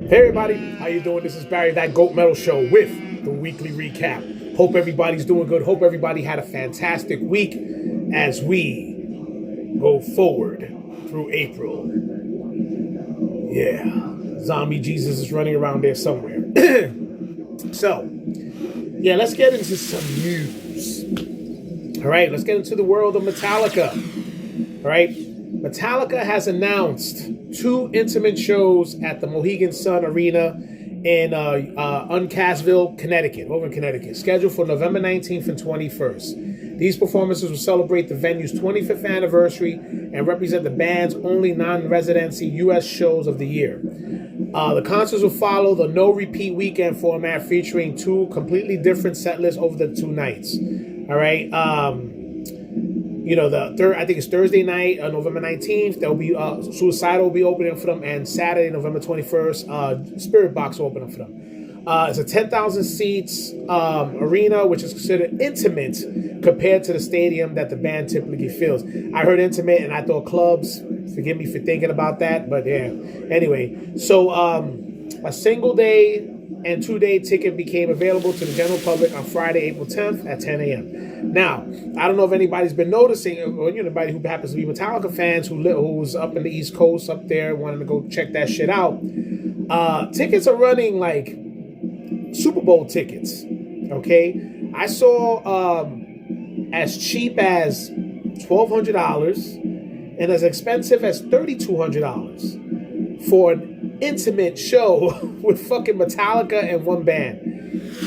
Hey everybody, how you doing? This is Barry, that Goat Metal Show with the weekly recap. Hope everybody's doing good. Hope everybody had a fantastic week as we go forward through April. Yeah, zombie Jesus is running around there somewhere. So, yeah, let's get into some news. All right, let's get into the world of Metallica. All right, Metallica has announced 2 intimate shows at the Mohegan Sun Arena in Uncasville, Connecticut, over in Connecticut, scheduled for November 19th and 21st. These performances will celebrate the venue's 25th anniversary and represent the band's only non-residency U.S. shows of the year. The concerts will follow the no-repeat weekend format, featuring 2 completely different set lists over the 2 nights. All right. I think it's Thursday night, November 19th. There'll be Suicidal will be opening for them, and Saturday, November 21st, Spirit Box will open up for them. It's a 10,000 seats arena, which is considered intimate compared to the stadium that the band typically fills. I heard intimate and I thought clubs. Forgive me for thinking about that, but yeah. Anyway, so a single day and 2-day ticket became available to the general public on Friday, April 10th at 10 a.m. Now, I don't know if anybody's been noticing, or anybody who happens to be Metallica fans who's up in the East Coast up there wanting to go check that shit out. Tickets are running like Super Bowl tickets. Okay, I saw as cheap as $1,200 and as expensive as $3,200 for an intimate show with fucking Metallica and one band.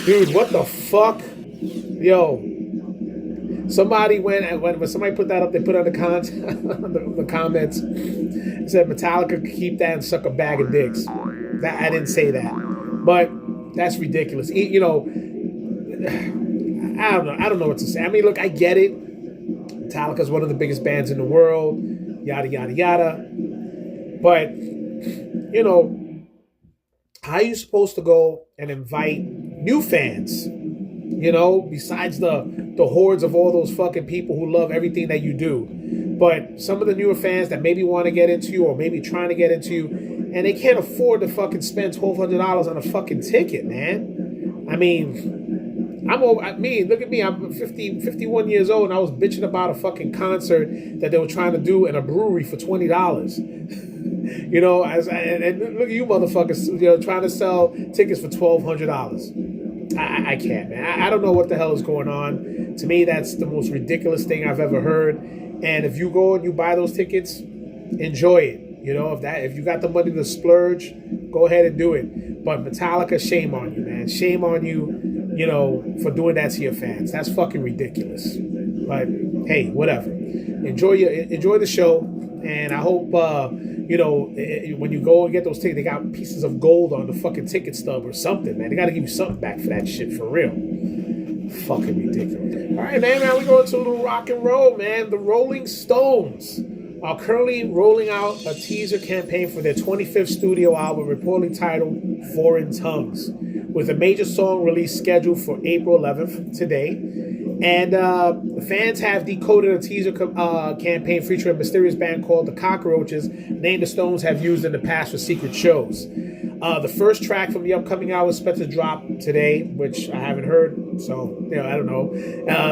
Dude, what the fuck? Yo, somebody when somebody put that up, they put on the comments, said Metallica could keep that and suck a bag of dicks. That I didn't say that, but that's ridiculous. You know, I don't know what to say. I mean, look, I get it. Metallica's one of the biggest bands in the world, yada yada yada, but you know, how are you supposed to go and invite new fans, you know, besides the hordes of all those fucking people who love everything that you do? But some of the newer fans that maybe want to get into you or maybe trying to get into you, and they can't afford to fucking spend $1,200 on a fucking ticket, man. I mean, look at me, I'm 51 years old, and I was bitching about a fucking concert that they were trying to do in a brewery for $20. You know, and look at you motherfuckers, you know, trying to sell tickets for $1,200. I can't, man. I don't know what the hell is going on. To me, that's the most ridiculous thing I've ever heard. And if you go and you buy those tickets, enjoy it. You know, if you got the money to splurge, go ahead and do it. But Metallica, shame on you, man. Shame on you, you know, for doing that to your fans. That's fucking ridiculous. But hey, whatever. Enjoy the show, and I hope you know, when you go and get those tickets, they got pieces of gold on the fucking ticket stub or something, man. They got to give you something back for that shit, for real. Fucking ridiculous. All right, man, we go into a little rock and roll, man. The Rolling Stones are currently rolling out a teaser campaign for their 25th studio album, reportedly titled Foreign Tongues, with a major song release scheduled for April 11th, today. And fans have decoded a teaser campaign featuring a mysterious band called the Cockroaches, name the Stones have used in the past for secret shows. The first track from the upcoming album is expected to drop today, which I haven't heard, so you know, I don't know.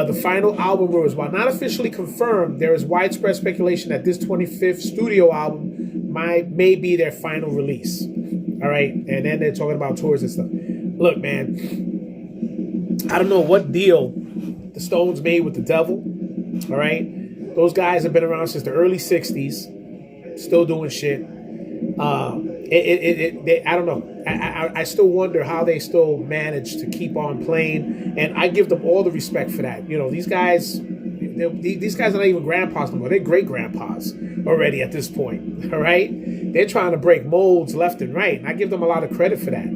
The final album rumors, while not officially confirmed, there is widespread speculation that this 25th studio album may be their final release. All right, and then they're talking about tours and stuff. Look, man, I don't know what deal the Stones made with the devil. All right, those guys have been around since the early 60s, still doing shit. I don't know. I still wonder how they still manage to keep on playing, and I give them all the respect for that. You know, these guys are not even grandpas anymore. They're great grandpas already at this point. All right, they're trying to break molds left and right, and I give them a lot of credit for that.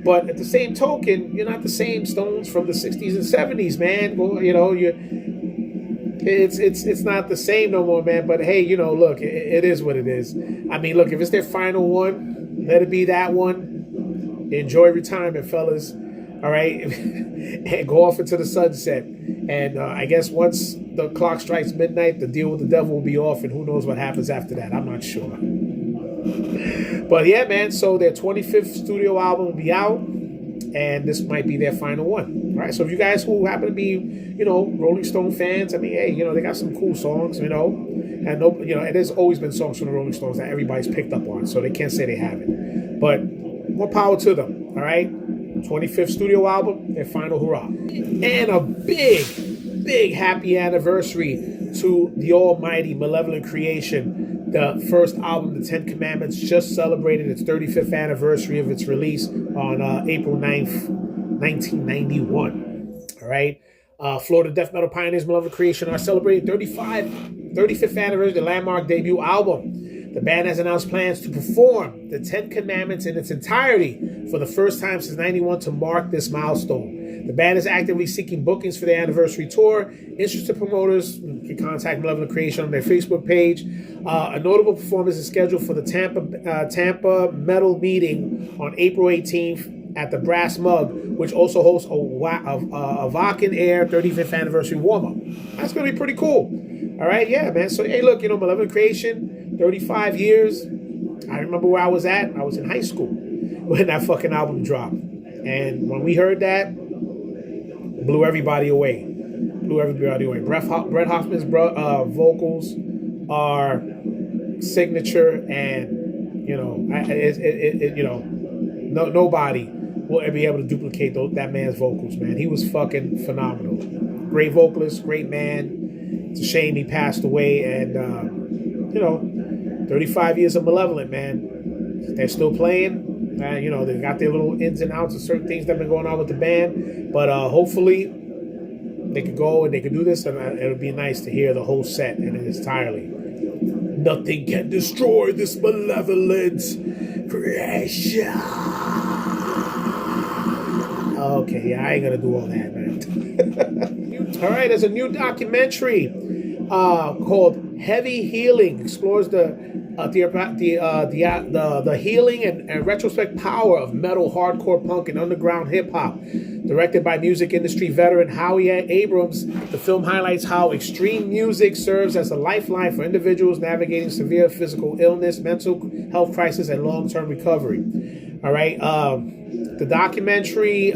But at the same token, you're not the same Stones from the 60s and 70s, man. Well, you know, it's not the same no more, man. But hey, you know, look, it is what it is. I mean, look, if it's their final one, let it be that one. Enjoy retirement, fellas. All right, and go off into the sunset. And I guess once the clock strikes midnight, the deal with the devil will be off, and who knows what happens after that. I'm not sure. But yeah, man, so their 25th studio album will be out, and this might be their final one. All right, so if you guys who happen to be, Rolling Stone fans, I mean, hey, they got some cool songs, and there's always been songs from the Rolling Stones that everybody's picked up on, so they can't say they haven't. But more power to them, all right? 25th studio album, their final hurrah. And a big happy anniversary to the almighty Malevolent Creation. The first album, The 10 Commandments, just celebrated its 35th anniversary of its release on April 9th, 1991. All right? Florida death metal pioneers Malevolent Creation are celebrating 35th anniversary of the landmark debut album. The band has announced plans to perform the 10 Commandments in its entirety for the first time since '91 to mark this milestone. The band is actively seeking bookings for their anniversary tour. Interested promoters can contact Malevolent Creation on their Facebook page. A notable performance is scheduled for the Tampa Metal Meeting on April 18th at the Brass Mug, which also hosts a Vakken Air 35th anniversary warm-up. That's going to be pretty cool. All right, yeah, man. So, hey, look, Malevolent Creation, 35 years. I remember where I was at. I was in high school when that fucking album dropped. And when we heard that, blew everybody away. Brett Hoffman's vocals are signature, and, nobody will ever be able to duplicate that man's vocals, man. He was fucking phenomenal. Great vocalist, great man. It's a shame he passed away, and 35 years of Malevolent, man. They're still playing. They got their little ins and outs of certain things that have been going on with the band, but hopefully they could go and they could do this, and it would be nice to hear the whole set in its entirety. Nothing can destroy this malevolent creation. Okay, yeah, I ain't gonna do all that, man. All right, there's a new documentary called Heavy Healing. Explores the healing and retrospect power of metal, hardcore punk, and underground hip hop. Directed by music industry veteran Howie Abrams, the film highlights how extreme music serves as a lifeline for individuals navigating severe physical illness, mental health crisis, and long-term recovery. All right, the documentary.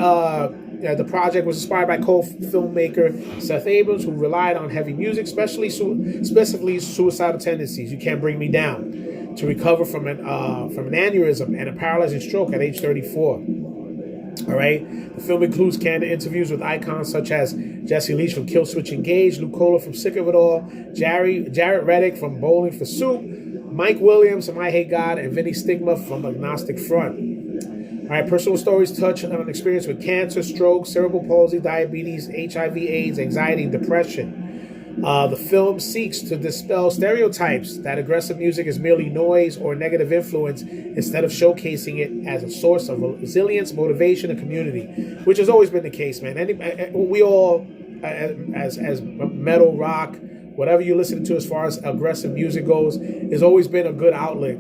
The project was inspired by co-filmmaker Seth Abrams, who relied on heavy music, specifically suicidal tendencies. You Can't Bring Me Down, to recover from an aneurysm and a paralyzing stroke at age 34. All right. The film includes candid interviews with icons such as Jesse Leach from Killswitch Engage, Luke Kohler from Sick of It All, Jarrett Reddick from Bowling for Soup, Mike Williams from I Hate God, and Vinny Stigma from Agnostic Front. All right, personal stories touch on experience with cancer, stroke, cerebral palsy, diabetes, HIV/AIDS, anxiety, and depression. The film seeks to dispel stereotypes that aggressive music is merely noise or negative influence, instead of showcasing it as a source of resilience, motivation, and community, which has always been the case, man. We all, as metal, rock, whatever you listen to as far as aggressive music goes, has always been a good outlet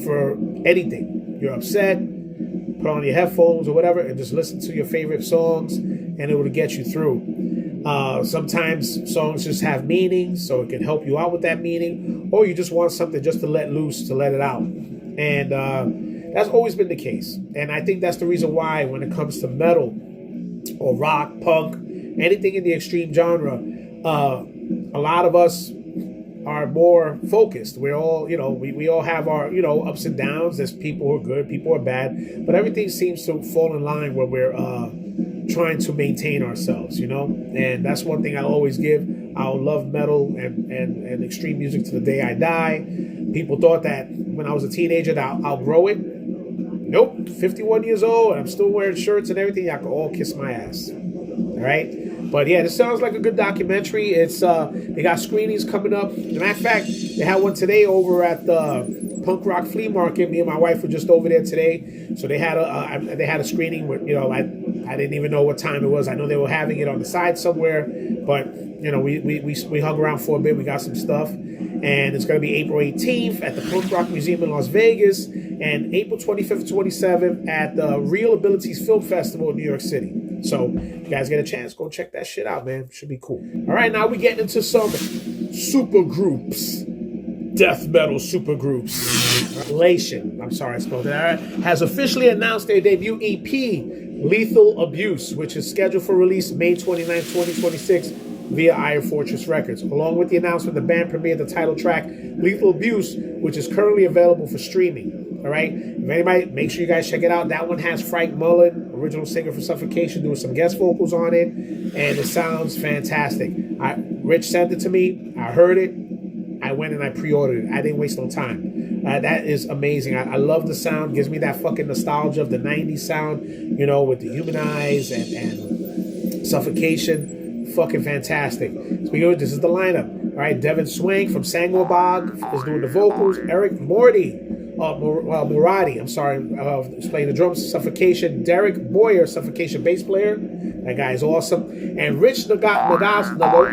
for anything. You're upset, put on your headphones or whatever, and just listen to your favorite songs, and it will get you through. Sometimes songs just have meaning, so it can help you out with that meaning, or you just want something just to let loose, to let it out. And that's always been the case. And I think that's the reason why when it comes to metal or rock, punk, anything in the extreme genre, a lot of us are more focused. We're all, we all have our, ups and downs. There's people who are good, people who are bad, but everything seems to fall in line when we're trying to maintain ourselves, and that's one thing I always give. I'll love metal and extreme music to the day I die. People thought that when I was a teenager that I'll grow it. Nope, 51 years old, and I'm still wearing shirts and everything. Y'all can all kiss my ass. All right? But yeah, this sounds like a good documentary. It's they got screenings coming up. As a matter of fact, they had one today over at the Punk Rock Flea Market. Me and my wife were just over there today. So they had a screening with, I didn't even know what time it was. I know they were having it on the side somewhere, but we hung around for a bit. We got some stuff, and it's going to be April 18th at the Punk Rock Museum in Las Vegas, and April 25th and 27th at the Real Abilities Film Festival in New York City. So if you guys get a chance, go check that shit out, man. Should be cool. All right, now we're getting into some super groups, death metal super groups. Ablation, I'm sorry I spelled that, has officially announced their debut EP, Lethal Abuse, which is scheduled for release May 29, 2026 via Iron Fortress Records. Along with the announcement, the band premiered the title track, Lethal Abuse, which is currently available for streaming. All right? If anybody, make sure you guys check it out. That one has Frank Mullen, original singer for Suffocation, doing some guest vocals on it, and it sounds fantastic. Rich sent it to me. I heard it. I went and I pre-ordered it. I didn't waste no time. That is amazing. I love the sound. Gives me that fucking nostalgia of the 90s sound, you know, with the human eyes and Suffocation. Fucking fantastic. So this is the lineup. All right, Devin Swank from Sangobog is doing the vocals. Eric Moradi, I'm sorry, is playing the drums, Suffocation. Derek Boyer, Suffocation bass player. That guy is awesome. And Rich Nagawasa.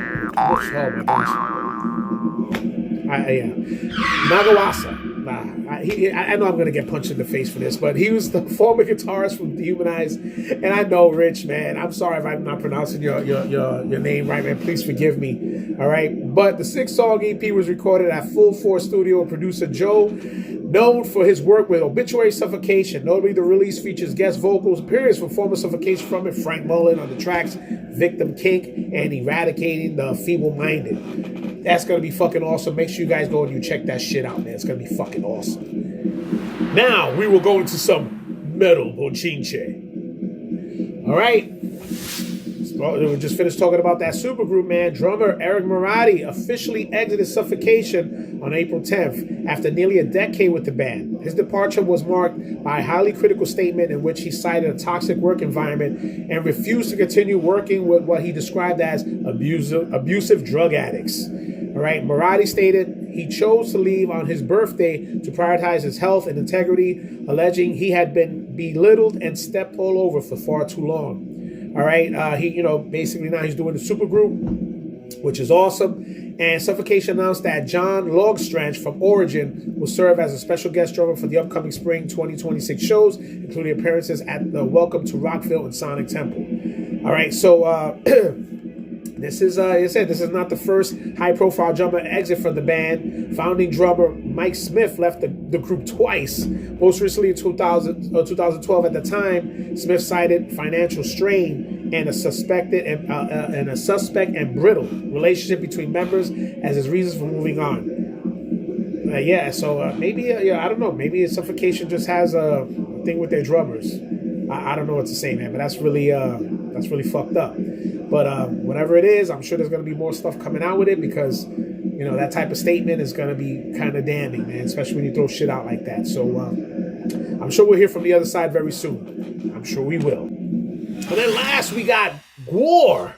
I know I'm going to get punched in the face for this, but he was the former guitarist from Dehumanize. And I know, Rich, man, I'm sorry if I'm not pronouncing your name right, man. Please forgive me. All right. But the 6-song EP was recorded at Full Force Studio. Producer Joe, known for his work with Obituary Suffocation. Notably, the release features guest vocals, appearance from former Suffocation frontman Frank Mullen on the tracks Victim Kink and Eradicating the Feeble-Minded. That's going to be fucking awesome. Make sure you guys go and you check that shit out, man. It's going to be fucking awesome. Now, we will go into some metal bochinche. All right. We just finished talking about that supergroup, man. Drummer Eric Moradi officially exited Suffocation on April 10th after nearly a decade with the band. His departure was marked by a highly critical statement in which he cited a toxic work environment and refused to continue working with what he described as abusive drug addicts. All right, Moradi stated he chose to leave on his birthday to prioritize his health and integrity, alleging he had been belittled and stepped all over for far too long. All right, basically now he's doing the supergroup, which is awesome. And Suffocation announced that John Logstrange from Origin will serve as a special guest drummer for the upcoming spring 2026 shows, including appearances at the Welcome to Rockville and Sonic Temple. All right, so this is, this is not the first high-profile drummer exit from the band. Founding drummer Mike Smith left the group twice. Most recently in 2012. At the time, Smith cited financial strain and a suspect and brittle relationship between members as his reasons for moving on. Maybe I don't know. Maybe Suffocation just has a thing with their drummers. I don't know what to say, man. But that's really fucked up. But whatever it is, I'm sure there's going to be more stuff coming out with it because, you know, that type of statement is going to be kind of damning, man, especially when you throw shit out like that. So I'm sure we'll hear from the other side very soon. I'm sure we will. And then last, we got Gwar.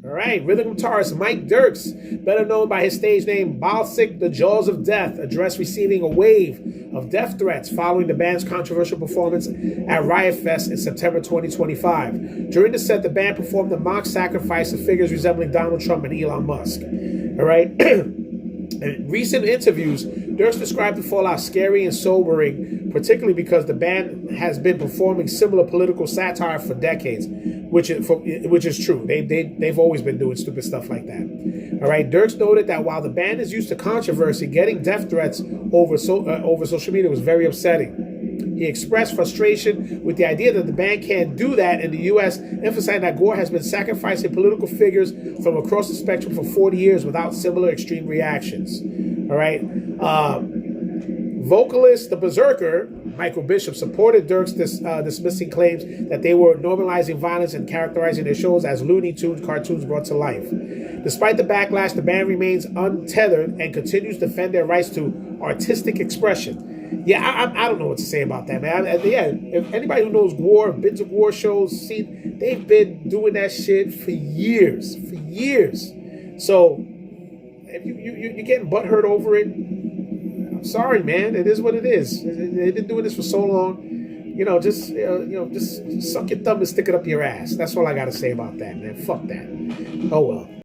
All right, rhythm guitarist Mike Dirks, better known by his stage name Balsic, the Jaws of Death, addressed receiving a wave of death threats following the band's controversial performance at Riot Fest in September 2025. During the set, the band performed a mock sacrifice of figures resembling Donald Trump and Elon Musk. All right. In recent interviews, Dirks described the fallout scary and sobering, particularly because the band has been performing similar political satire for decades, which is true. They've always been doing stupid stuff like that. All right, Dirks noted that while the band is used to controversy, getting death threats over social media was very upsetting. He expressed frustration with the idea that the band can't do that in the U.S., emphasizing that Gwar has been sacrificing political figures from across the spectrum for 40 years without similar extreme reactions. All right. Vocalist, the Berserker, Michael Bishop, supported Dirks dismissing claims that they were normalizing violence and characterizing their shows as Looney Tunes cartoons brought to life. Despite the backlash, the band remains untethered and continues to defend their rights to artistic expression. Yeah, I don't know what to say about that, man. If anybody who knows Gwar, been to Gwar shows, they've been doing that shit for years. So if you're getting butthurt over it, I'm sorry, man. It is what it is. They've been doing this for so long. Just suck your thumb and stick it up your ass. That's all I got to say about that, man. Fuck that. Oh well.